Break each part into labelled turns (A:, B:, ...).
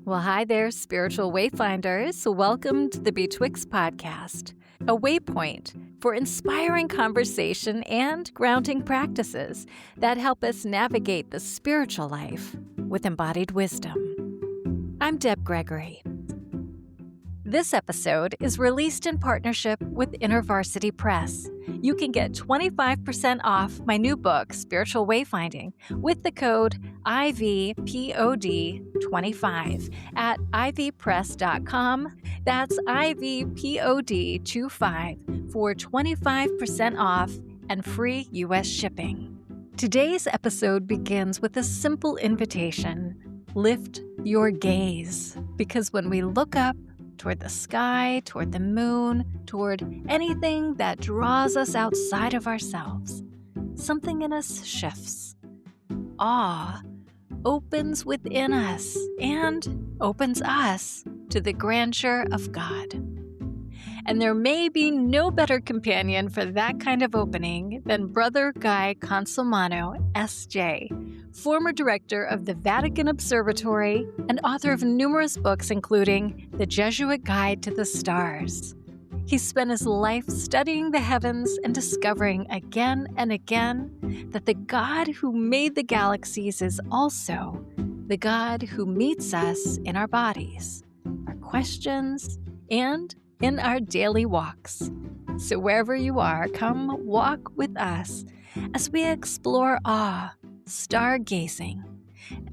A: Well, hi there, spiritual wayfinders. Welcome to the Betwixt podcast, a waypoint for inspiring conversation and grounding practices that help us navigate the spiritual life with embodied wisdom. I'm Deb Gregory. This episode is released in partnership with InterVarsity Press. You can get 25% off my new book, Spiritual Wayfinding, with the code IVPOD25 at ivpress.com. That's IVPOD25 for 25% off and free U.S. shipping. Today's episode begins with a simple invitation. Lift your gaze, because when we look up, toward the sky, toward the moon, toward anything that draws us outside of ourselves, something in us shifts. Awe opens within us and opens us to the grandeur of God. And there may be no better companion for that kind of opening than Brother Guy Consolmagno, S.J., former director of the Vatican Observatory and author of numerous books, including The Jesuit Guide to the Stars. He spent his life studying the heavens and discovering again and again that the God who made the galaxies is also the God who meets us in our bodies, our questions, and in our daily walks. So wherever you are, come walk with us as we explore awe, stargazing,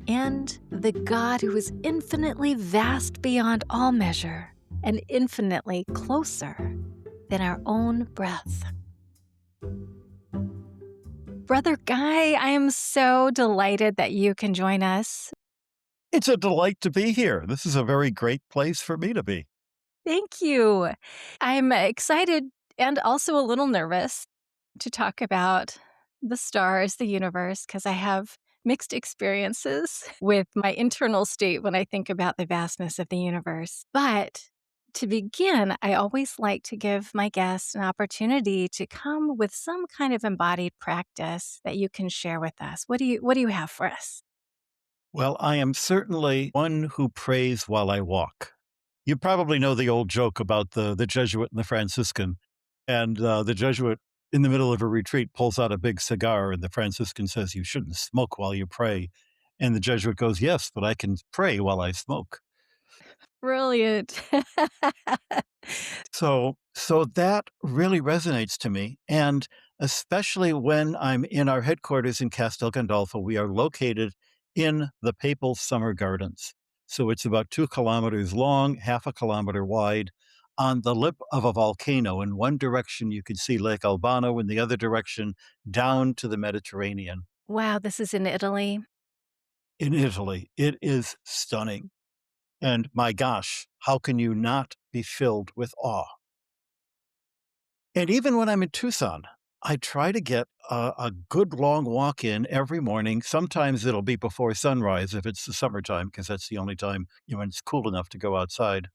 A: and the God who is infinitely vast beyond all measure and infinitely closer than our own breath. Brother Guy, I am so delighted that you can join us.
B: It's a delight to be here. This is a very great place for me to be.
A: Thank you. I'm excited and also a little nervous to talk about the stars, the universe, because I have mixed experiences with my internal state when I think about the vastness of the universe. But to begin, I always like to give my guests an opportunity to come with some kind of embodied practice that you can share with us. What do you have for us?
B: Well, I am certainly one who prays while I walk. You probably know the old joke about the Jesuit and the Franciscan. And the Jesuit, in the middle of a retreat, pulls out a big cigar, and the Franciscan says, "You shouldn't smoke while you pray." And the Jesuit goes, "Yes, but I can pray while I smoke."
A: Brilliant.
B: So that really resonates to me. And especially when I'm in our headquarters in Castel Gandolfo, we are located in the Papal Summer Gardens. So it's about 2 kilometers long, half a kilometer wide, on the lip of a volcano. In one direction, you can see Lake Albano, in the other direction, down to the Mediterranean.
A: Wow, this is in Italy.
B: In Italy, it is stunning. And my gosh, how can you not be filled with awe? And even when I'm in Tucson, I try to get a good long walk in every morning. Sometimes it'll be before sunrise if it's the summertime, because that's the only time, when it's cool enough to go outside.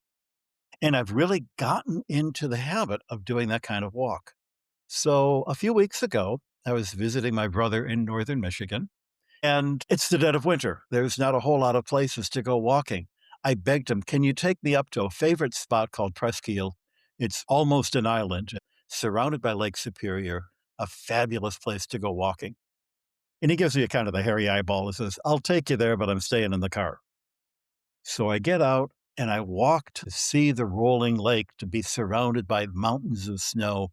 B: And I've really gotten into the habit of doing that kind of walk. So a few weeks ago, I was visiting my brother in northern Michigan, and it's the dead of winter. There's not a whole lot of places to go walking. I begged him, "Can you take me up to a favorite spot called Presqu'Île? It's almost an island, surrounded by Lake Superior, a fabulous place to go walking." And he gives me a kind of the hairy eyeball and says, "I'll take you there, but I'm staying in the car." So I get out and I walk to see the rolling lake, to be surrounded by mountains of snow.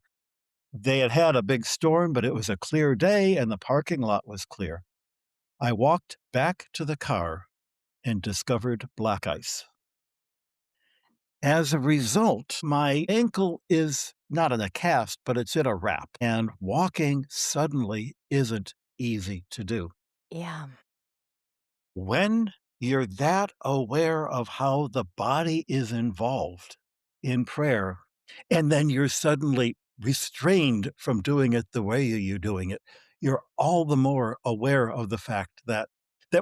B: They had had a big storm, but it was a clear day and the parking lot was clear. I walked back to the car and discovered black ice. As a result, my ankle is not in a cast, but it's in a wrap, and walking suddenly isn't easy to do.
A: Yeah.
B: When you're that aware of how the body is involved in prayer, and then you're suddenly restrained from doing it the way you're doing it, you're all the more aware of the fact that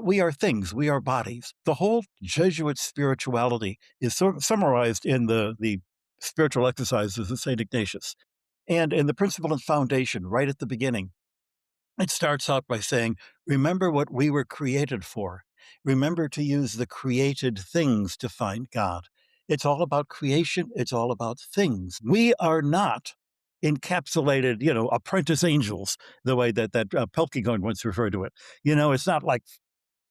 B: we are things, we are bodies. The whole Jesuit spirituality is sort of summarized in the spiritual exercises of St. Ignatius. And in the principle and foundation, right at the beginning, it starts out by saying, remember what we were created for. Remember to use the created things to find God. It's all about creation. It's all about things. We are not encapsulated, apprentice angels, the way that Pelkington once referred to it. It's not like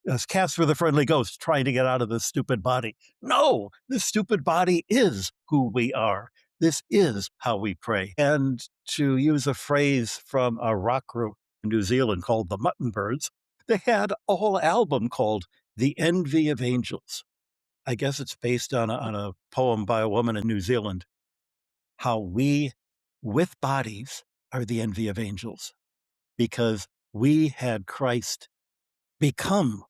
B: as Casper the Friendly Ghost trying to get out of this stupid body. No, this stupid body is who we are. This is how we pray. And to use a phrase from a rock group in New Zealand called the Mutton Birds, they had a whole album called The Envy of Angels. I guess it's based on a poem by a woman in New Zealand, how we, with bodies, are the envy of angels because we had Christ become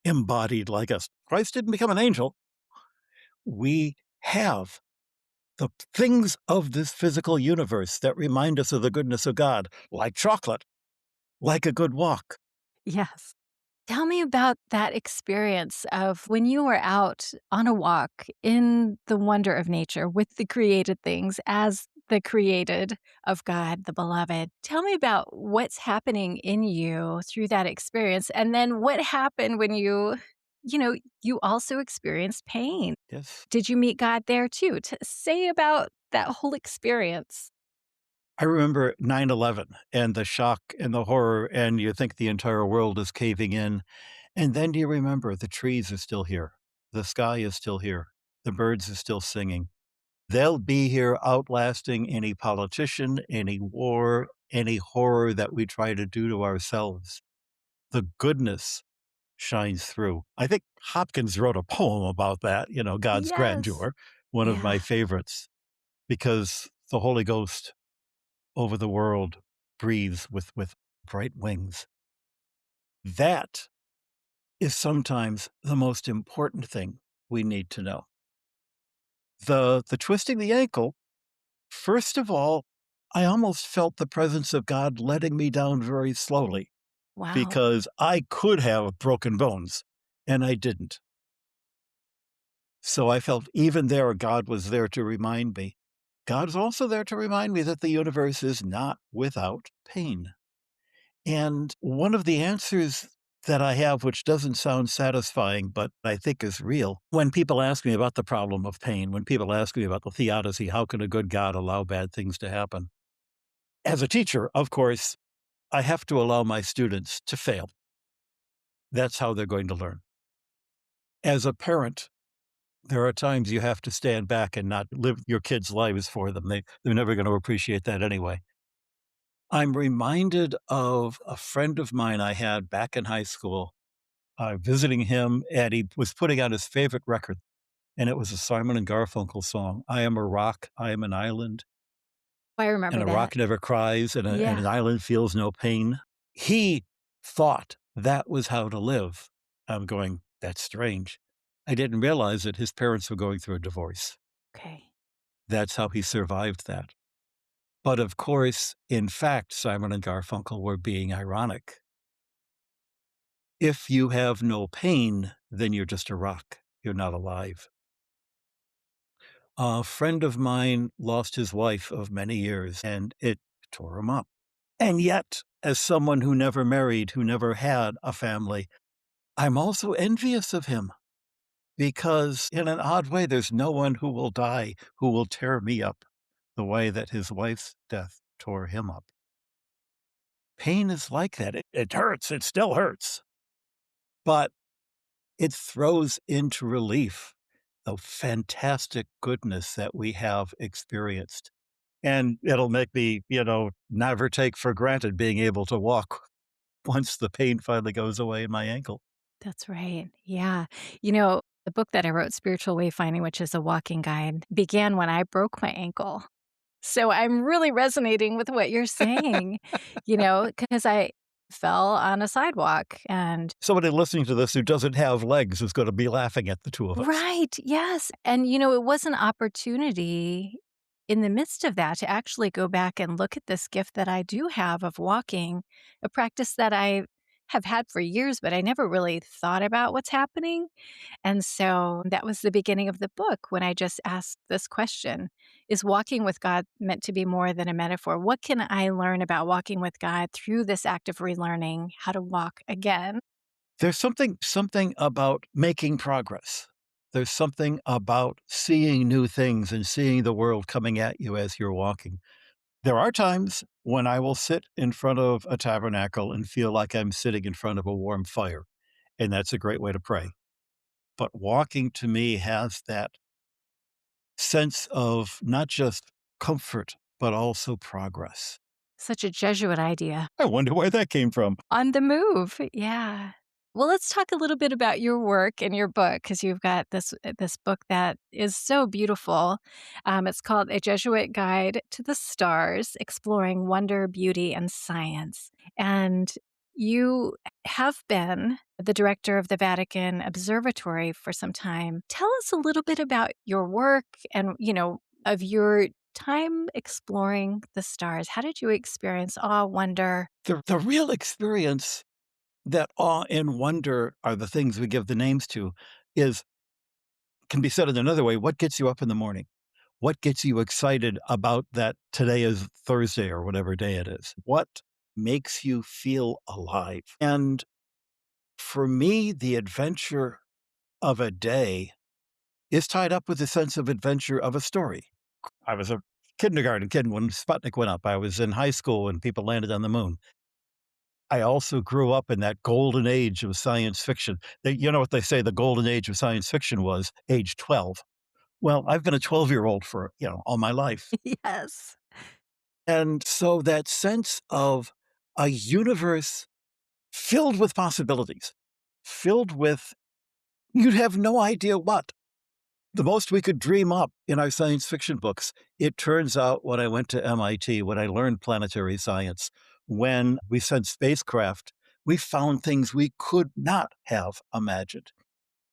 B: embodied like us. Christ didn't become an angel. We have the things of this physical universe that remind us of the goodness of God, like chocolate, like a good walk.
A: Yes. Tell me about that experience of when you were out on a walk in the wonder of nature with the created things as the created of God, the beloved. Tell me about what's happening in you through that experience. And then what happened when you also experienced pain.
B: Yes.
A: Did you meet God there too? Say about that whole experience.
B: I remember 9/11 and the shock and the horror, and you think the entire world is caving in. And then you remember the trees are still here. The sky is still here. The birds are still singing. They'll be here outlasting any politician, any war, any horror that we try to do to ourselves. The goodness shines through. I think Hopkins wrote a poem about that, God's
A: Yes.
B: grandeur, one of my
A: Yeah,
B: favorites, because the Holy Ghost over the world breathes with bright wings. That is sometimes the most important thing we need to know. The twisting the ankle, first of all, I almost felt the presence of God letting me down very slowly
A: wow.
B: because I could have broken bones and I didn't. So I felt even there, God was there to remind me. God is also there to remind me that the universe is not without pain. And one of the answers that I have, which doesn't sound satisfying, but I think is real, when people ask me about the problem of pain, when people ask me about the theodicy, how can a good God allow bad things to happen? As a teacher, of course, I have to allow my students to fail. That's how they're going to learn. As a parent, there are times you have to stand back and not live your kids' lives for them. They're never going to appreciate that anyway. I'm reminded of a friend of mine I had back in high school, visiting him, and he was putting out his favorite record, and it was a Simon and Garfunkel song, I Am a Rock, I Am an Island,
A: I
B: and
A: remember
B: a
A: that.
B: rock never cries, and
A: Yeah,
B: an island feels no pain. He thought that was how to live. I'm going, "That's strange." I didn't realize that his parents were going through a divorce.
A: okay.
B: That's how he survived that. But of course, in fact, Simon and Garfunkel were being ironic. If you have no pain, then you're just a rock. You're not alive. A friend of mine lost his wife of many years, and it tore him up. And yet, as someone who never married, who never had a family, I'm also envious of him because, in an odd way, there's no one who will die who will tear me up the way that his wife's death tore him up. Pain is like that. It hurts. It still hurts. But it throws into relief the fantastic goodness that we have experienced. And it'll make me, never take for granted being able to walk once the pain finally goes away in my ankle.
A: That's right. Yeah. The book that I wrote, Spiritual Wayfinding, which is a walking guide, began when I broke my ankle. So I'm really resonating with what you're saying, because I fell on a sidewalk and
B: Somebody listening to this who doesn't have legs is going to be laughing at the two of us.
A: right, yes. And, it was an opportunity in the midst of that to actually go back and look at this gift that I do have of walking, a practice that I have had for years, but I never really thought about what's happening. And so that was the beginning of the book when I just asked this question. Is walking with God meant to be more than a metaphor? What can I learn about walking with God through this act of relearning how to walk again?
B: There's something about making progress. There's something about seeing new things and seeing the world coming at you as you're walking. There are times when I will sit in front of a tabernacle and feel like I'm sitting in front of a warm fire, and that's a great way to pray. But walking to me has that sense of not just comfort, but also progress.
A: Such a Jesuit idea.
B: I wonder where that came from.
A: On the move, yeah. Well, let's talk a little bit about your work and your book because you've got this book that is so beautiful. It's called A Jesuit Guide to the Stars: Exploring Wonder, Beauty, and Science. And you have been the director of the Vatican Observatory for some time. Tell us a little bit about your work and, of your time exploring the stars. How did you experience awe, wonder?
B: The real experience that awe and wonder are the things we give the names to is can be said in another way. What gets you up in the morning? What gets you excited about that today is Thursday or whatever day it is? What makes you feel alive? And for me, the adventure of a day is tied up with the sense of adventure of a story. I was a kindergarten kid when Sputnik went up. I was in high school when people landed on the moon. I also grew up in that golden age of science fiction. You know what they say the golden age of science fiction was? Age 12. Well, I've been a 12-year-old for, all my life.
A: Yes.
B: And so that sense of a universe filled with possibilities, filled with you'd have no idea what. The most we could dream up in our science fiction books. It turns out when I went to MIT, when I learned planetary science, when we sent spacecraft, we found things we could not have imagined.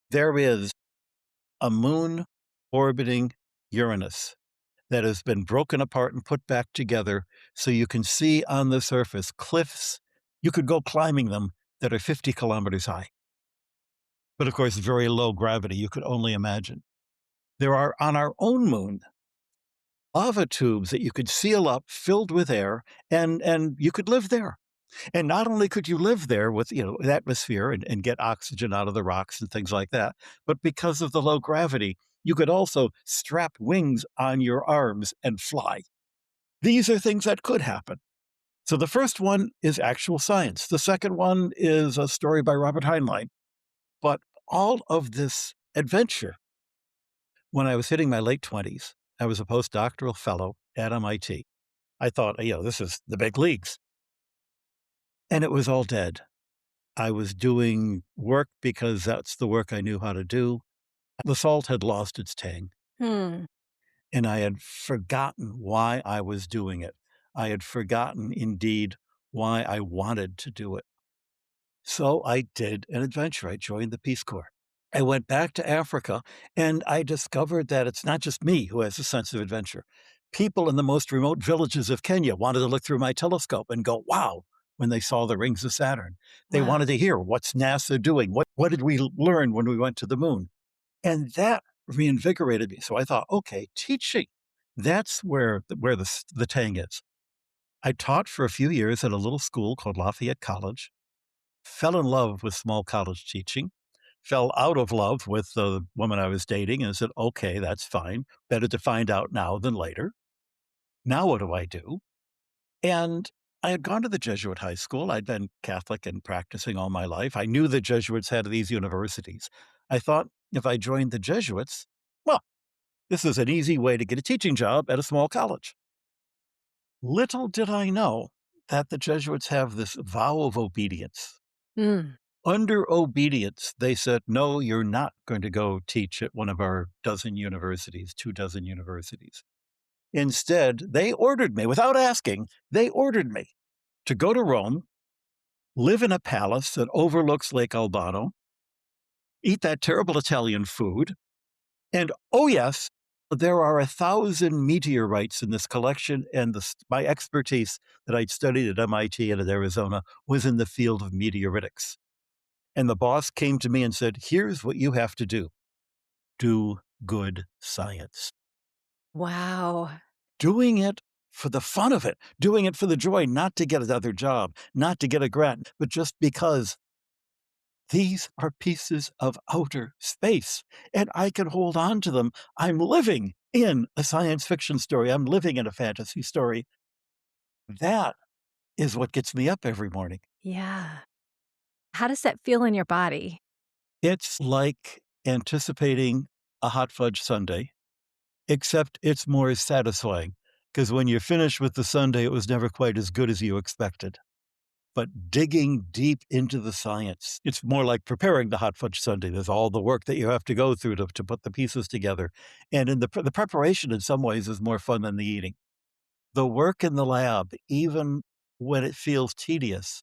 B: There is a moon orbiting Uranus that has been broken apart and put back together so you can see on the surface cliffs. You could go climbing them that are 50 kilometers high. But of course, very low gravity, you could only imagine. There are on our own moon lava tubes that you could seal up, filled with air, and you could live there. And not only could you live there with an atmosphere and get oxygen out of the rocks and things like that, but because of the low gravity, you could also strap wings on your arms and fly. These are things that could happen. So the first one is actual science. The second one is a story by Robert Heinlein. But all of this adventure, when I was hitting my late 20s, I was a postdoctoral fellow at MIT. I thought, this is the big leagues. And it was all dead. I was doing work because that's the work I knew how to do. The salt had lost its tang,
A: Hmm.
B: and I had forgotten why I was doing it. I had forgotten, indeed, why I wanted to do it. So I did an adventure. I joined the Peace Corps. I went back to Africa, and I discovered that it's not just me who has a sense of adventure. People in the most remote villages of Kenya wanted to look through my telescope and go, wow, when they saw the rings of Saturn. They
A: Wow.
B: wanted to hear, what's NASA doing? What did we learn when we went to the moon? And that reinvigorated me. So I thought, okay, teaching, that's where the tang is. I taught for a few years at a little school called Lafayette College, fell in love with small college teaching, fell out of love with the woman I was dating and said, okay, that's fine. Better to find out now than later. Now what do I do? And I had gone to the Jesuit high school. I'd been Catholic and practicing all my life. I knew the Jesuits had these universities. I thought if I joined the Jesuits, well, this is an easy way to get a teaching job at a small college. Little did I know that the Jesuits have this vow of obedience.
A: Mm.
B: Under obedience, they said, no, you're not going to go teach at one of our dozen universities, 24 universities. Instead, they ordered me, without asking, they ordered me to go to Rome, live in a palace that overlooks Lake Albano, eat that terrible Italian food, and oh yes, there are 1,000 meteorites in this collection, and my expertise that I'd studied at MIT and at Arizona was in the field of meteoritics. And the boss came to me and said, here's what you have to do. Do good science.
A: Wow.
B: Doing it for the fun of it, doing it for the joy, not to get another job, not to get a grant, but just because These are pieces of outer space, and I can hold on to them. I'm living in a science fiction story. I'm living in a fantasy story. That is what gets me up every morning.
A: Yeah. How does that feel in your body?
B: It's like anticipating a hot fudge sundae, except it's more satisfying because when you're finished with the sundae, it was never quite as good as you expected. But digging deep into the science, it's more like preparing the hot fudge sundae. There's all the work that you have to go through to put the pieces together. And in the preparation, in some ways, is more fun than the eating. The work in the lab, even when it feels tedious,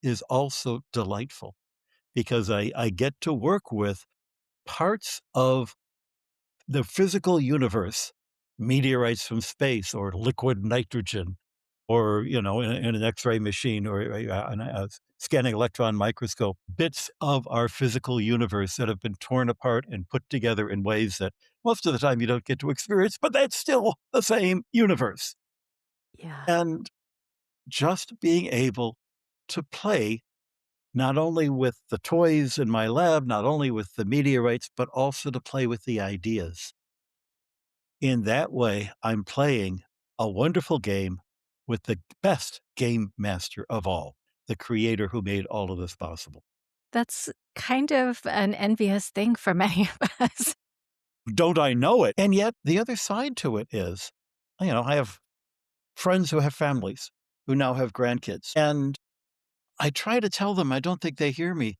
B: is also delightful because I get to work with parts of the physical universe, meteorites from space or liquid nitrogen, or, in an X-ray machine or a scanning electron microscope, bits of our physical universe that have been torn apart and put together in ways that most of the time you don't get to experience, but that's still the same universe.
A: Yeah.
B: And just being able to play not only with the toys in my lab, not only with the meteorites, but also to play with the ideas. In that way, I'm playing a wonderful game with the best game master of all, the creator who made all of this possible.
A: That's kind of an envious thing for many of us.
B: Don't I know it? And yet, the other side to it is, I have friends who have families who now have grandkids. And I try to tell them, I don't think they hear me,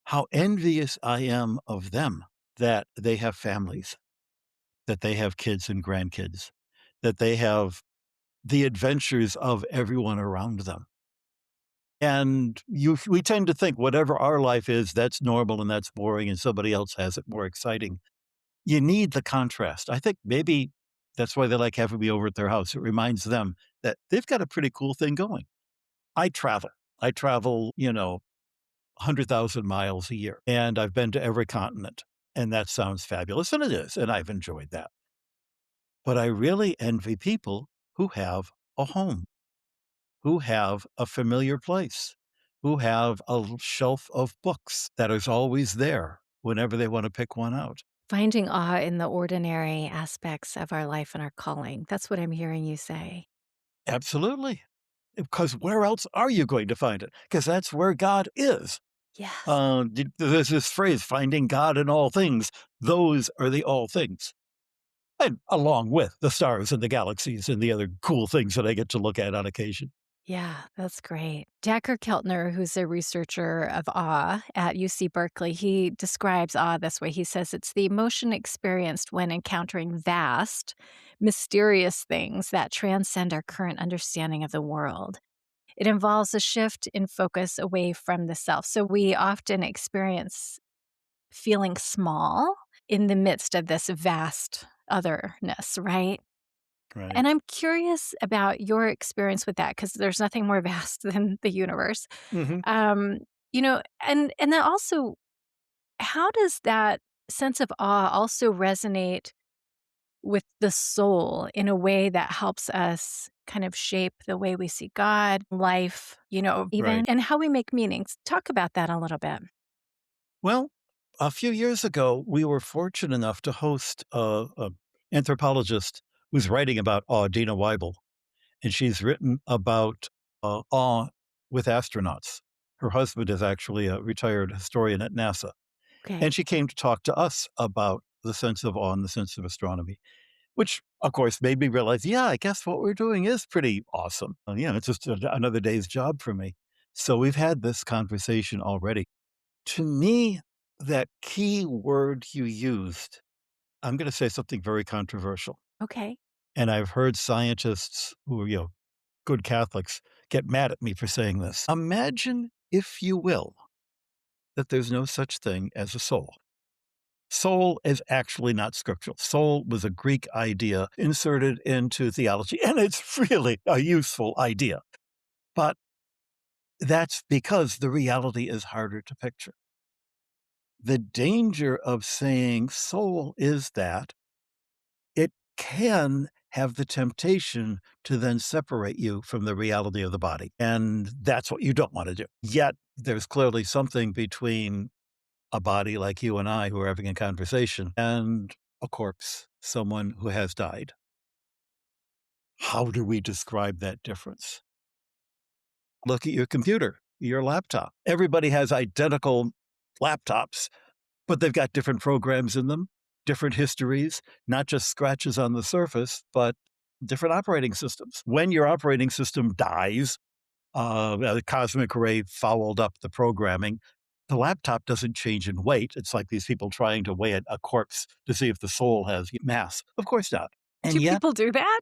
B: how envious I am of them that they have families, that they have kids and grandkids, that they have the adventures of everyone around them. And we tend to think whatever our life is, that's normal and that's boring, and somebody else has it more exciting. You need the contrast. I think maybe that's why they like having me over at their house. It reminds them that they've got a pretty cool thing going. I travel. I travel, 100,000 miles a year, and I've been to every continent. And that sounds fabulous, and it is, and I've enjoyed that. But I really envy people who have a home, who have a familiar place, who have a shelf of books that is always there whenever they want to pick one out.
A: Finding awe in the ordinary aspects of our life and our calling. That's what I'm hearing you say.
B: Absolutely. Because where else are you going to find it? Because that's where God is.
A: Yes.
B: There's this phrase, finding God in all things. Those are the all things. And along with the stars and the galaxies and the other cool things that I get to look at on occasion.
A: Yeah, that's great. Dacher Keltner, who's a researcher of awe at UC Berkeley, he describes awe this way. He says it's the emotion experienced when encountering vast, mysterious things that transcend our current understanding of the world. It involves a shift in focus away from the self. So we often experience feeling small in the midst of this vast otherness, right?
B: Right.
A: And I'm curious about your experience with that because there's nothing more vast than the universe.
B: Hmm.
A: Um, and then also, how does that sense of awe also resonate with the soul in a way that helps us kind of shape the way we see God, life, even,
B: Right.
A: and how we make meanings? Talk about that a little bit.
B: Well, a few years ago, we were fortunate enough to host a anthropologist who's writing about awe, Dina Weibel, and she's written about awe with astronauts. Her husband is actually a retired historian at NASA.
A: Okay.
B: And she came to talk to us about the sense of awe and the sense of astronomy, which, of course, made me realize, yeah, I guess what we're doing is pretty awesome. It's just another day's job for me. So we've had this conversation already. To me, that key word you used, I'm going to say something very controversial.
A: Okay.
B: And I've heard scientists who are, good Catholics get mad at me for saying this. Imagine, if you will, that there's no such thing as a soul. Soul is actually not scriptural. Soul was a Greek idea inserted into theology, and it's really a useful idea. But that's because the reality is harder to picture. The danger of saying soul is that it can have the temptation to then separate you from the reality of the body. And that's what you don't want to do. Yet there's clearly something between a body like you and I who are having a conversation, and a corpse, someone who has died. How do we describe that difference? Look at your computer, your laptop. Everybody has identical laptops, but they've got different programs in them, different histories, not just scratches on the surface, but different operating systems. When your operating system dies, the cosmic ray fouled up the programming. The laptop doesn't change in weight. It's like these people trying to weigh a corpse to see if the soul has mass. Of course not. And
A: Do
B: yet
A: people do that?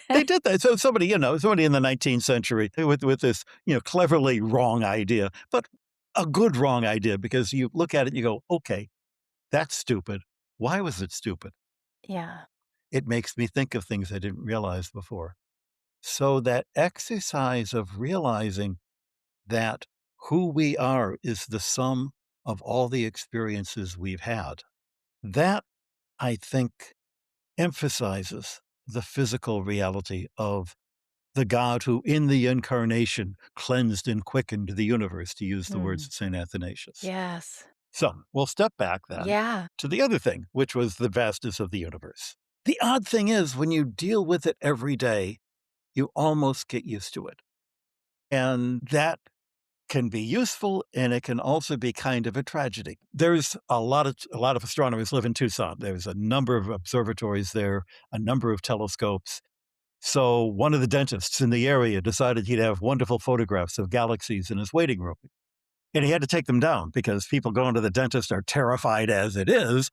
B: they did that. So somebody, somebody in the 19th century with this, cleverly wrong idea, but a good wrong idea, because you look at it and you go, okay, that's stupid. Why was it stupid?
A: Yeah.
B: It makes me think of things I didn't realize before. So that exercise of realizing that who we are is the sum of all the experiences we've had, that, I think, emphasizes the physical reality of the God who, in the incarnation, cleansed and quickened the universe, to use the words
A: Mm.
B: of St. Athanasius.
A: Yes.
B: So we'll step back then
A: Yeah.
B: to the other thing, which was the vastness of the universe. The odd thing is, when you deal with it every day, you almost get used to it. And that can be useful, and it can also be kind of a tragedy. There's a lot of astronomers live in Tucson. There's a number of observatories there, a number of telescopes. So one of the dentists in the area decided he'd have wonderful photographs of galaxies in his waiting room. And he had to take them down because people going to the dentist are terrified as it is,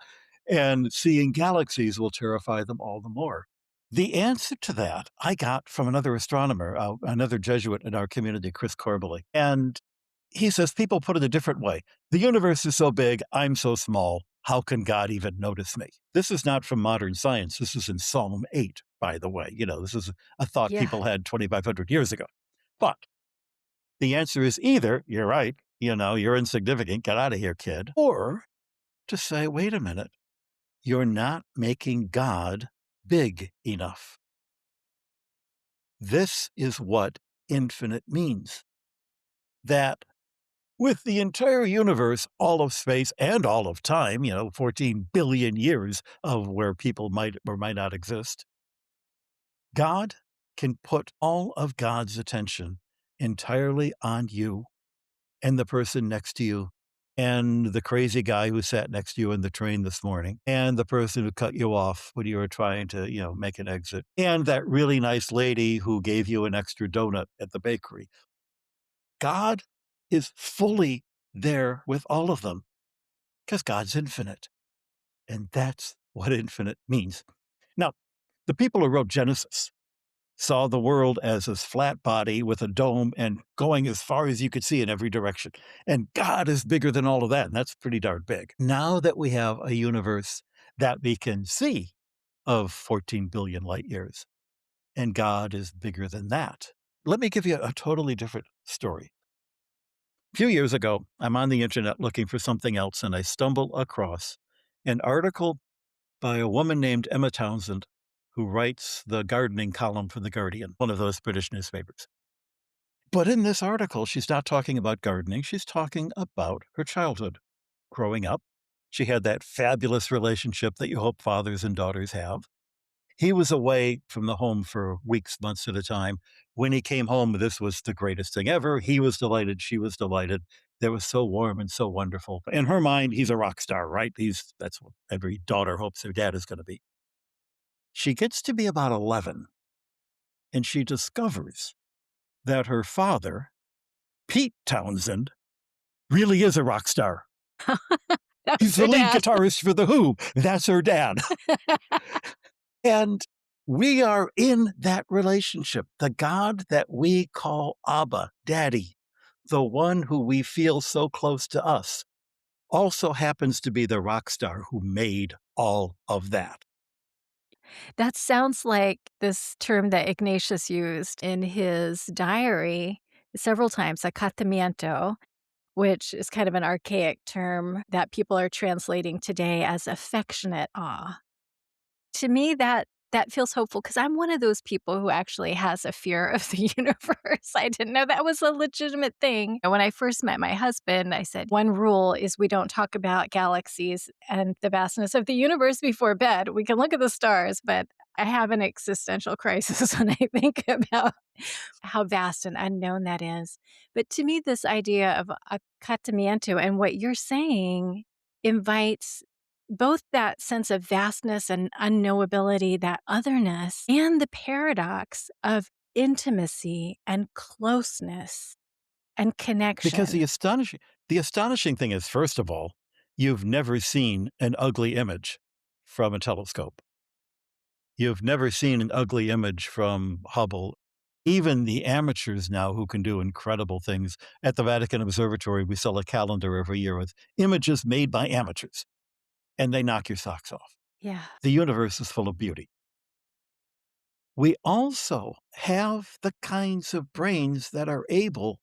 B: and seeing galaxies will terrify them all the more. The answer to that I got from another astronomer, another Jesuit in our community, Chris Corbally. And he says people put it a different way. The universe is so big, I'm so small. How can God even notice me? This is not from modern science. This is in Psalm 8, by the way. This is a thought
A: Yeah.
B: people had 2,500 years ago. But the answer is either, you're right, you're insignificant, get out of here, kid, or to say, wait a minute, you're not making God big enough. This is what infinite means. That with the entire universe, all of space, and all of time, 14 billion years of where people might or might not exist, God can put all of God's attention entirely on you and the person next to you, and the crazy guy who sat next to you in the train this morning, and the person who cut you off when you were trying to, make an exit, and that really nice lady who gave you an extra donut at the bakery. God is fully there with all of them because God's infinite. And that's what infinite means. Now, the people who wrote Genesis saw the world as this flat body with a dome and going as far as you could see in every direction. And God is bigger than all of that. And that's pretty darn big. Now that we have a universe that we can see of 14 billion light years, and God is bigger than that. Let me give you a totally different story. A few years ago, I'm on the internet looking for something else, and I stumble across an article by a woman named Emma Townsend, who writes the gardening column for The Guardian, one of those British newspapers. But in this article, she's not talking about gardening. She's talking about her childhood. Growing up, she had that fabulous relationship that you hope fathers and daughters have. He was away from the home for weeks, months at a time. When he came home, this was the greatest thing ever. He was delighted. She was delighted. That was so warm and so wonderful. In her mind, he's a rock star, right? That's what every daughter hopes their dad is going to be. She gets to be about 11, and she discovers that her father, Pete Townsend, really is a rock star.
A: That was
B: He's the
A: her
B: lead
A: dad.
B: guitarist for The Who. That's her dad. And we are in that relationship. The God that we call Abba, Daddy, the one who we feel so close to us, also happens to be the rock star who made all of that.
A: That sounds like this term that Ignatius used in his diary several times, acatamiento, which is kind of an archaic term that people are translating today as affectionate awe. To me, that That feels hopeful because I'm one of those people who actually has a fear of the universe. I didn't know that was a legitimate thing. And when I first met my husband, I said, one rule is we don't talk about galaxies and the vastness of the universe before bed. We can look at the stars, but I have an existential crisis when I think about how vast and unknown that is. But to me, this idea of acatamiento and what you're saying invites both that sense of vastness and unknowability, that otherness, and the paradox of intimacy and closeness and
B: Because
A: connection.
B: the astonishing thing is, first of all, you've never seen an ugly image from a telescope. You've never seen an ugly image from Hubble. Even the amateurs now who can do incredible things. At the Vatican Observatory, we sell a calendar every year with images made by amateurs, and they knock your socks off.
A: Yeah,
B: The universe is full of beauty. We also have the kinds of brains that are able,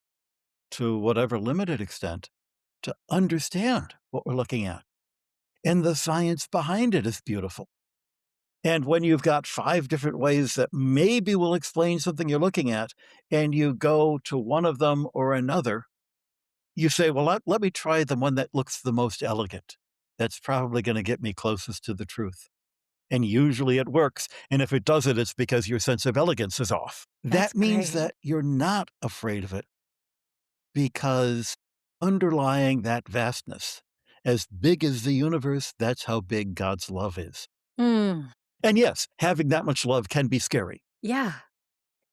B: to whatever limited extent, to understand what we're looking at. And the science behind it is beautiful. And when you've got 5 different ways that maybe will explain something you're looking at, and you go to one of them or another, you say, well, let me try the one that looks the most elegant. That's probably going to get me closest to the truth. And usually it works. And if it doesn't, it's because your sense of elegance is off.
A: that's
B: That means
A: great.
B: that you're not afraid of it because underlying that vastness, as big as the universe, that's how big God's love is.
A: Mm,
B: And yes, having that much love can be scary
A: yeah.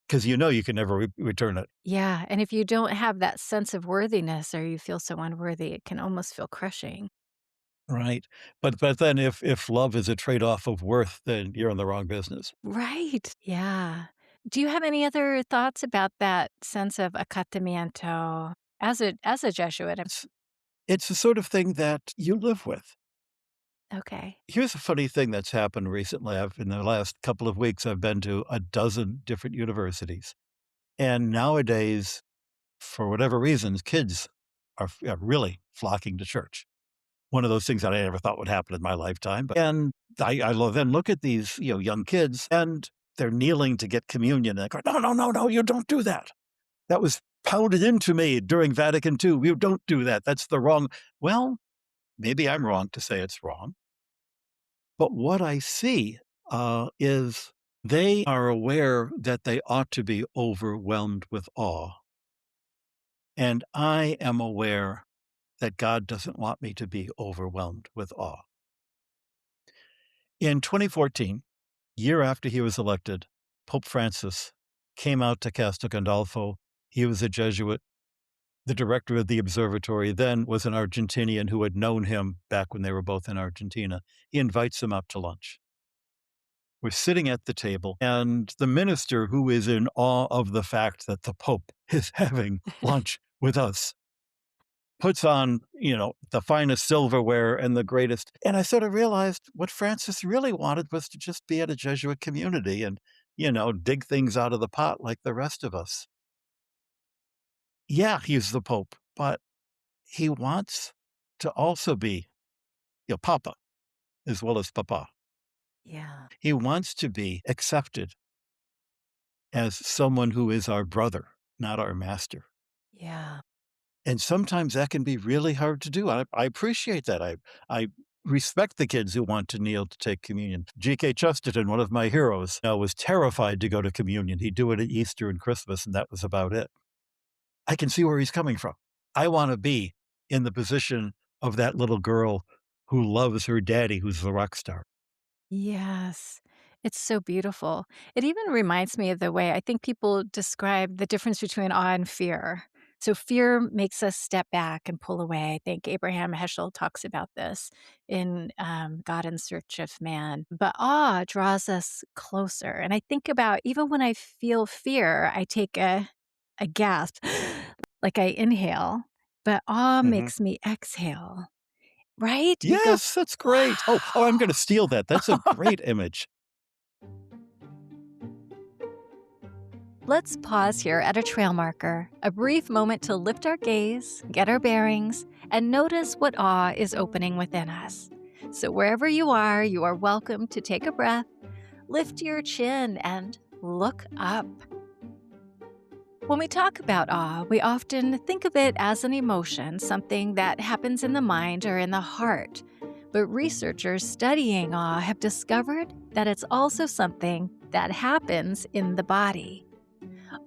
B: because you know you can never return it,
A: Yeah. And if you don't have that sense of worthiness or you feel so unworthy, it can almost feel crushing.
B: right? But then if love is a trade-off of worth, then you're in the wrong business.
A: Right. Yeah. Do you have any other thoughts about that sense of acatamiento as a Jesuit?
B: It's it's the sort of thing that you live with.
A: Okay.
B: Here's a funny thing that's happened recently. In the last couple of weeks, I've been to a dozen different universities. And nowadays, for whatever reasons, kids are really flocking to church. One of those things that I never thought would happen in my lifetime. And then look at these, young kids, and they're kneeling to get communion. And I go, no, no, no, no, you don't do that. That was pounded into me during Vatican II. You don't do that. That's the wrong. Well, maybe I'm wrong to say it's wrong. But what I see is they are aware that they ought to be overwhelmed with awe. And I am aware that God doesn't want me to be overwhelmed with awe. In 2014, year after he was elected, Pope Francis came out to Castel Gandolfo. He was a Jesuit. The director of the observatory then was an Argentinian who had known him back when they were both in Argentina. He invites him out to lunch. We're sitting at the table, and the minister, who is in awe of the fact that the Pope is having lunch with us, puts on, the finest silverware and the greatest. And I sort of realized what Francis really wanted was to just be at a Jesuit community and, dig things out of the pot like the rest of us. Yeah, he's the Pope, but he wants to also be, Papa as well as Papa.
A: Yeah.
B: He wants to be accepted as someone who is our brother, not our master.
A: Yeah.
B: And sometimes that can be really hard to do. I appreciate that. I respect the kids who want to kneel to take communion. G.K. Chesterton, one of my heroes, was terrified to go to communion. He'd do it at Easter and Christmas, and that was about it. I can see where he's coming from. I want to be in the position of that little girl who loves her daddy, who's the rock star.
A: Yes. It's so beautiful. It even reminds me of the way I think people describe the difference between awe and fear. So fear makes us step back and pull away. I think Abraham Heschel talks about this in God in Search of Man. But awe draws us closer. And I think about even when I feel fear, I take a gasp, like I inhale, but awe
B: Mhm.
A: makes me exhale, right? You go,
B: Yes, that's great. Oh, I'm
A: wow.
B: going to steal that. That's a great image.
A: Let's pause here at a trail marker, a brief moment to lift our gaze, get our bearings, and notice what awe is opening within us. So, wherever you are welcome to take a breath, Lift your chin and look up. When we talk about awe, we often think of it as an emotion, something that happens in the mind or in the heart. But researchers studying awe have discovered that it's also something that happens in the body.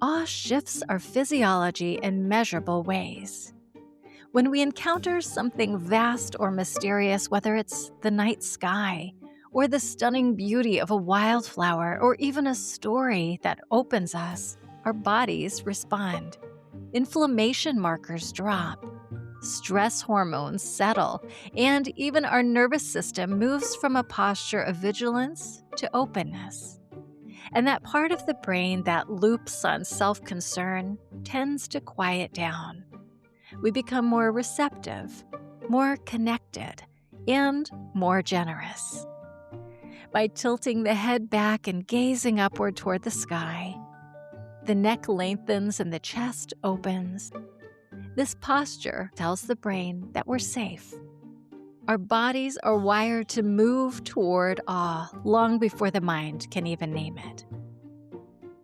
A: Awe shifts our physiology in measurable ways. When we encounter something vast or mysterious, whether it's the night sky, or the stunning beauty of a wildflower, or even a story that opens us, our bodies respond. Inflammation markers drop, stress hormones settle, and even our nervous system moves from a posture of vigilance to openness. And that part of the brain that loops on self-concern tends to quiet down. We become more receptive, more connected, and more generous. By tilting the head back and gazing upward toward the sky, the neck lengthens and the chest opens. This posture tells the brain that we're safe. Our bodies are wired to move toward awe long before the mind can even name it.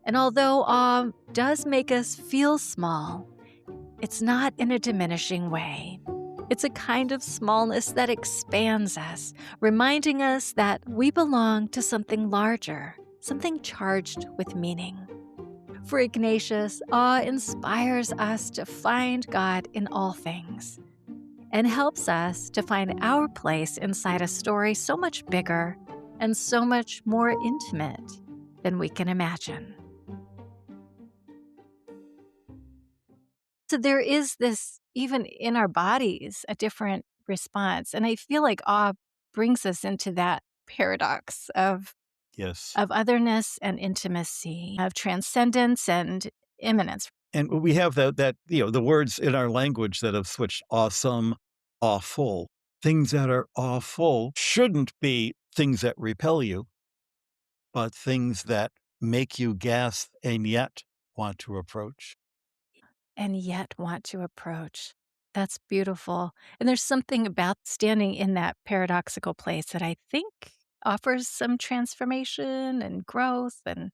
A: And although awe does make us feel small, it's not in a diminishing way. It's a kind of smallness that expands us, reminding us that we belong to something larger, something charged with meaning. For Ignatius, awe inspires us to find God in all things and helps us to find our place inside a story so much bigger and so much more intimate than we can imagine. So there is this, even in our bodies, a different response. And I feel like awe brings us into that paradox of
B: Yes.
A: otherness and intimacy, of transcendence and immanence.
B: And we have the words in our language that have switched: awesome, awful. Things that are awful shouldn't be things that repel you, but things that make you gasp and yet want to approach.
A: And yet want to approach. That's beautiful. And there's something about standing in that paradoxical place that I think offers some transformation and growth and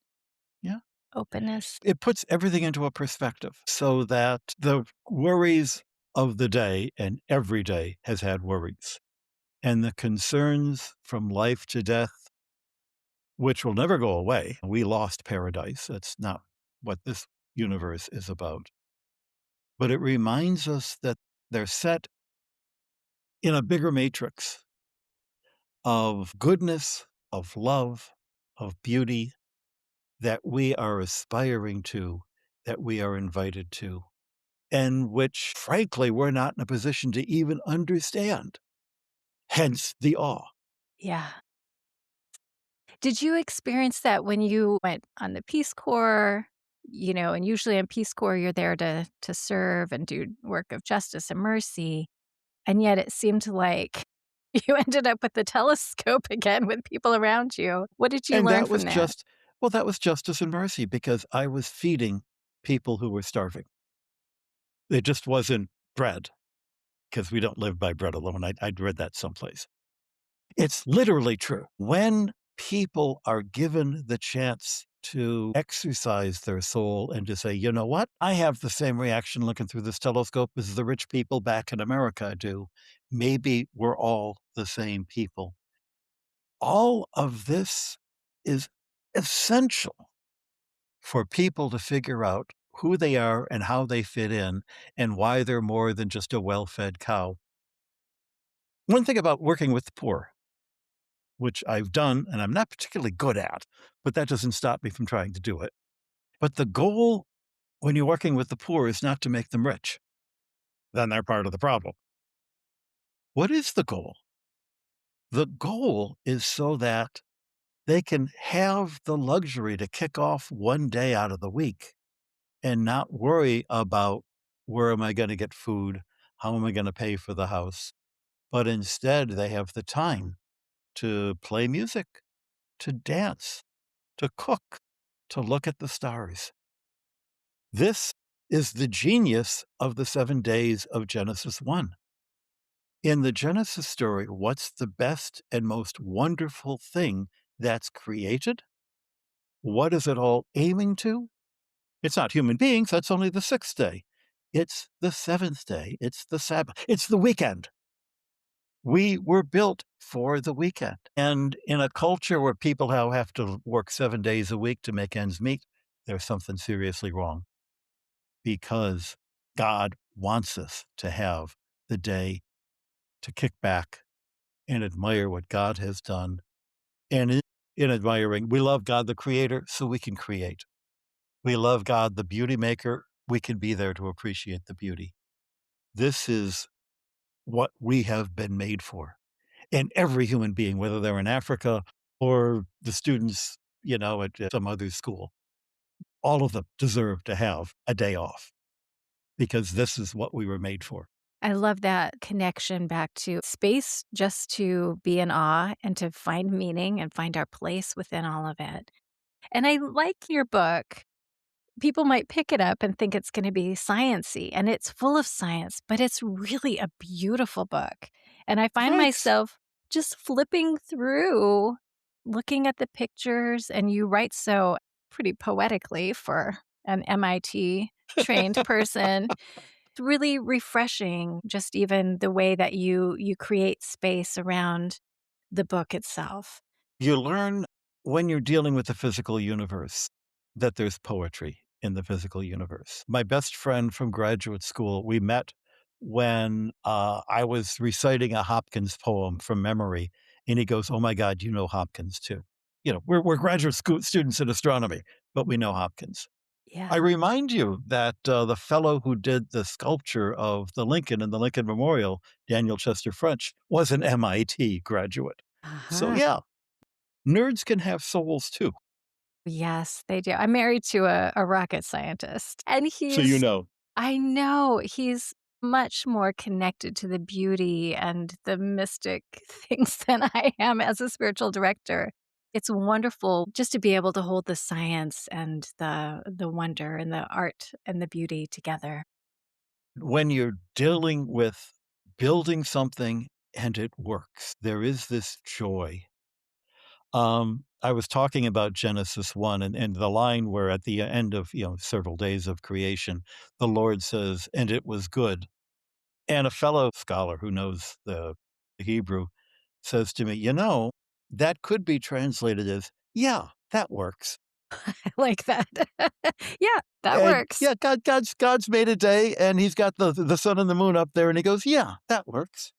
B: Yeah.
A: openness.
B: It puts everything into a perspective so that the worries of the day, and every day has had worries, and the concerns from life to death, which will never go away. We lost paradise. That's not what this universe is about. But it reminds us that they're set in a bigger matrix of goodness, of love, of beauty that we are aspiring to, that we are invited to, and which, frankly, we're not in a position to even understand. Hence the awe.
A: Yeah. Did you experience that when you went on the Peace Corps? And usually in Peace Corps, you're there to serve and do work of justice and mercy. And yet it seemed like you ended up with the telescope again with people around you. What did you
B: And
A: learn
B: that
A: from
B: was
A: that?
B: just, well, that was justice and mercy because I was feeding people who were starving. It just wasn't bread because we don't live by bread alone. I'd read that someplace. It's literally true. When people are given the chance to exercise their soul and to say, you know what? I have the same reaction looking through this telescope as the rich people back in America do. Maybe we're all the same people. All of this is essential for people to figure out who they are and how they fit in and why they're more than just a well-fed cow. One thing about working with the poor, which I've done and I'm not particularly good at, but that doesn't stop me from trying to do it. But the goal when you're working with the poor is not to make them rich. Then they're part of the problem. What is the goal? The goal is so that they can have the luxury to kick off one day out of the week and not worry about where am I going to get food? How am I going to pay for the house? But instead, they have the time to play music, to dance, to cook, to look at the stars. This is the genius of the 7 days of Genesis 1. In the Genesis story, what's the best and most wonderful thing that's created? What is it all aiming to? It's not human beings, that's only the sixth day. It's the seventh day, it's the Sabbath, it's the weekend. We were built for the weekend. And in a culture where people now have to work 7 days a week to make ends meet, there's something seriously wrong because God wants us to have the day to kick back and admire what God has done. And in admiring, we love God the creator so we can create. We love God the beauty maker. We can be there to appreciate the beauty. This is what we have been made for. And every human being, whether they're in Africa or the students, at some other school, all of them deserve to have a day off because this is what we were made for.
A: I love that connection back to space just to be in awe and to find meaning and find our place within all of it. And I like your book. People might pick it up and think it's gonna be science-y, and it's full of science, but it's really a beautiful book. And I find
B: Thanks.
A: myself just flipping through, looking at the pictures, and you write so pretty poetically for an MIT trained person. It's really refreshing, just even the way that you create space around the book itself.
B: You learn when you're dealing with the physical universe that there's poetry in the physical universe. My best friend from graduate school, we met when I was reciting a Hopkins poem from memory, and he goes, "Oh my God, you know Hopkins too." We're graduate school students in astronomy, but we know Hopkins. I
A: Yeah.
B: remind you that the fellow who did the sculpture of the Lincoln and the Lincoln Memorial, Daniel Chester French, was an MIT graduate. So
A: Uh-huh.
B: yeah, nerds can have souls too.
A: Yes, they do. I'm married to a rocket scientist, and
B: So you
A: he's
B: know.
A: I know, he's much more connected to the beauty and the mystic things than I am as a spiritual director. It's wonderful just to be able to hold the science and the wonder and the art and the beauty together.
B: When you're dealing with building something and it works, there is this joy. I was talking about Genesis 1 and the line where at the end of, several days of creation, the Lord says, "And it was good." And a fellow scholar who knows the Hebrew says to me, that could be translated as, "Yeah, that works."
A: I like that. Yeah, that
B: And
A: works.
B: yeah, God's made a day and he's got the sun and the moon up there and he goes, "Yeah, that works."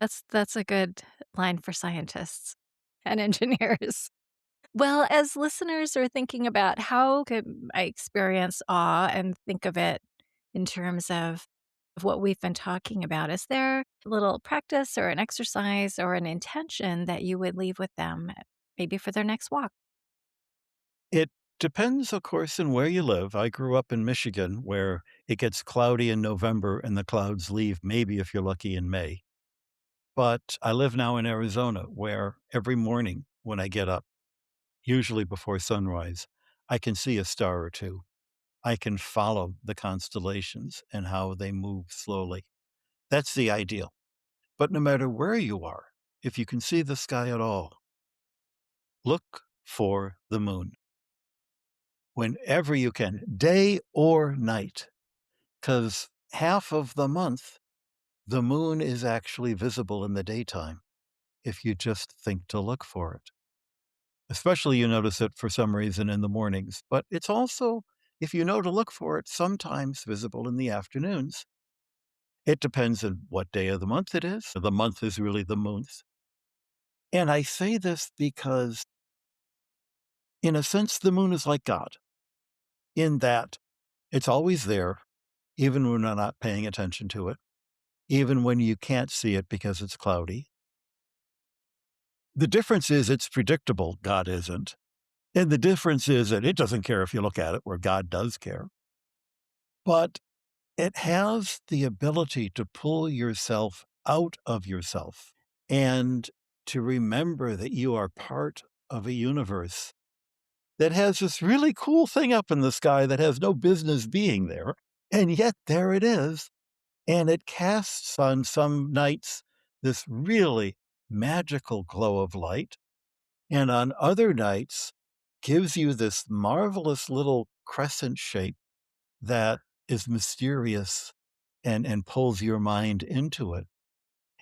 A: That's a good line for scientists and engineers. Well, as listeners are thinking about how could I experience awe and think of it in terms of what we've been talking about, is there a little practice or an exercise or an intention that you would leave with them, maybe for their next walk?
B: It depends, of course, on where you live. I grew up in Michigan where it gets cloudy in November and the clouds leave maybe if you're lucky in May. But I live now in Arizona where every morning when I get up, usually before sunrise, I can see a star or two. I can follow the constellations and how they move slowly. That's the ideal. But no matter where you are, if you can see the sky at all, look for the moon whenever you can, day or night, because half of the month, the moon is actually visible in the daytime if you just think to look for it. Especially you notice it for some reason in the mornings, but it's also, if you know to look for it, sometimes visible in the afternoons. It depends on what day of the month it is. The month is really the moon's. And I say this because, in a sense, the moon is like God, in that it's always there, even when we're not paying attention to it, even when you can't see it because it's cloudy. The difference is it's predictable, God isn't. And the difference is that it doesn't care if you look at it, where God does care. But it has the ability to pull yourself out of yourself and to remember that you are part of a universe that has this really cool thing up in the sky that has no business being there. And yet there it is. And it casts on some nights this really magical glow of light. And on other nights, gives you this marvelous little crescent shape that is mysterious and pulls your mind into it.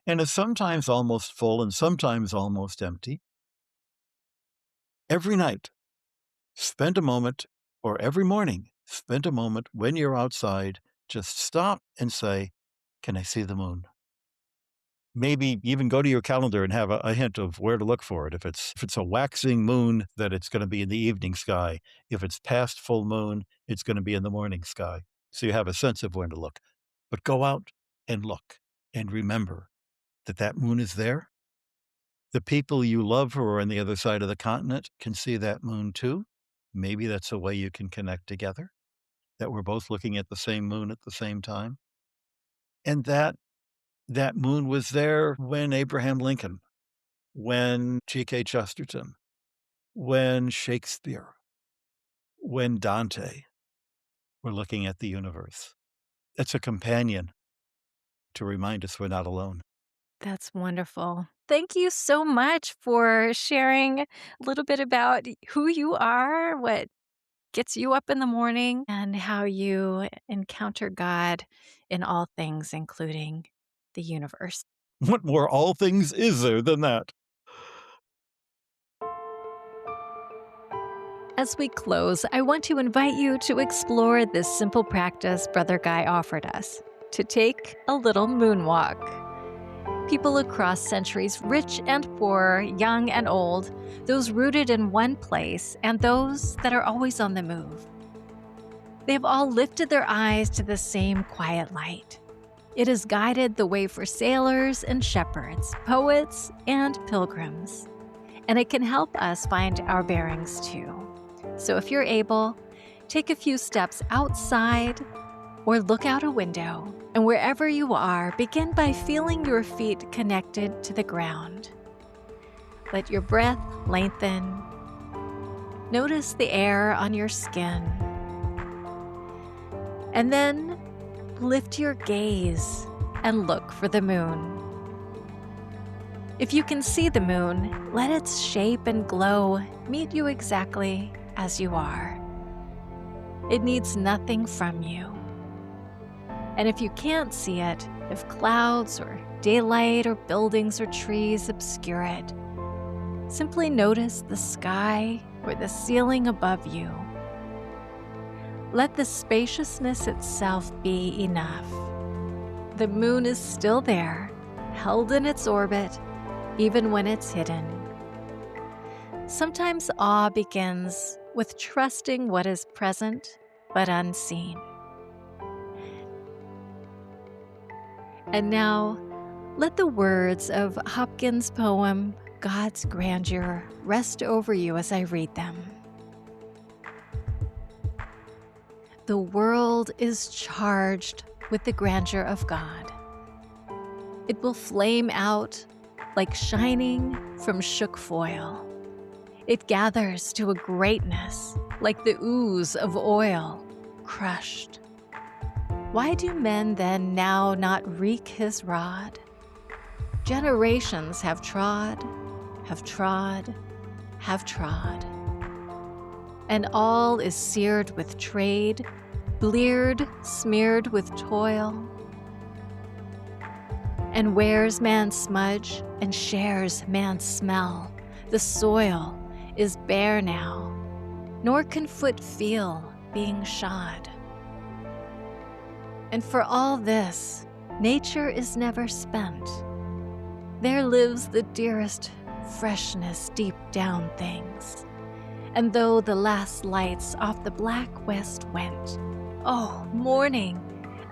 B: And is sometimes almost full and sometimes almost empty. Every night, spend a moment, or every morning, spend a moment when you're outside, just stop and say, can I see the moon? Maybe even go to your calendar and have a hint of where to look for it. If it's a waxing moon, that it's going to be in the evening sky. If it's past full moon, it's going to be in the morning sky. So you have a sense of when to look. But go out and look and remember that that moon is there. The people you love who are on the other side of the continent can see that moon too. Maybe that's a way you can connect together, that we're both looking at the same moon at the same time. And that moon was there when Abraham Lincoln, when G.K. Chesterton, when Shakespeare, when Dante were looking at the universe. It's a companion to remind us we're not alone.
A: That's wonderful. Thank you so much for sharing a little bit about who you are, what gets you up in the morning, and how you encounter God in all things, including the universe.
B: What more all things is there than that?
A: As we close, I want to invite you to explore this simple practice Brother Guy offered us, to take a little moonwalk. People across centuries, rich and poor, young and old, those rooted in one place and those that are always on the move. They have all lifted their eyes to the same quiet light. It has guided the way for sailors and shepherds, poets and pilgrims. And it can help us find our bearings too. So if you're able, take a few steps outside or look out a window, and wherever you are, begin by feeling your feet connected to the ground. Let your breath lengthen. Notice the air on your skin. And then lift your gaze and look for the moon. If you can see the moon, let its shape and glow meet you exactly as you are. It needs nothing from you. And if you can't see it, if clouds or daylight or buildings or trees obscure it, simply notice the sky or the ceiling above you. Let the spaciousness itself be enough. The moon is still there, held in its orbit, even when it's hidden. Sometimes awe begins with trusting what is present but unseen. And now, let the words of Hopkins' poem, God's Grandeur, rest over you as I read them. The world is charged with the grandeur of God. It will flame out like shining from shook foil. It gathers to a greatness like the ooze of oil, crushed. Why do men then now not wreak his rod? Generations have trod, have trod, have trod. And all is seared with trade, bleared, smeared with toil. And wears man's smudge and shares man's smell. The soil is bare now, nor can foot feel being shod. And for all this, nature is never spent. There lives the dearest freshness deep down things. And though the last lights off the black west went, oh, morning,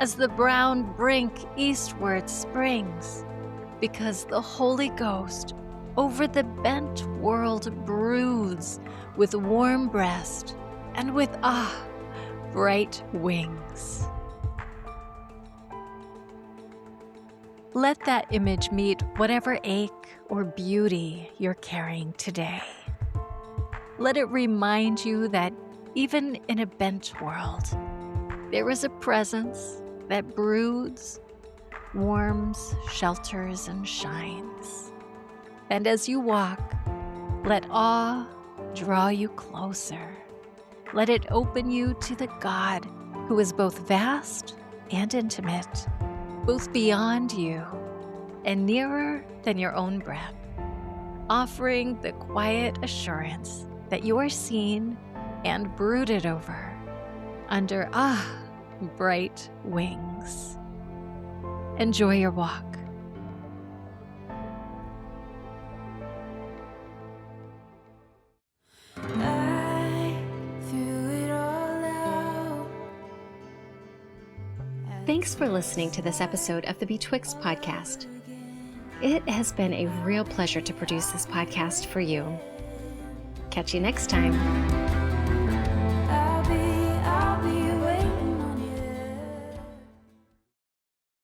A: as the brown brink eastward springs, because the Holy Ghost over the bent world broods with warm breast and with, bright wings. Let that image meet whatever ache or beauty you're carrying today. Let it remind you that even in a bent world, there is a presence that broods, warms, shelters, and shines. And as you walk, let awe draw you closer. Let it open you to the God who is both vast and intimate, both beyond you and nearer than your own breath, offering the quiet assurance that you are seen and brooded over under bright wings. Enjoy your walk.
C: Thanks for listening to this episode of the Betwixt podcast. It has been a real pleasure to produce this podcast for you. Catch you next time.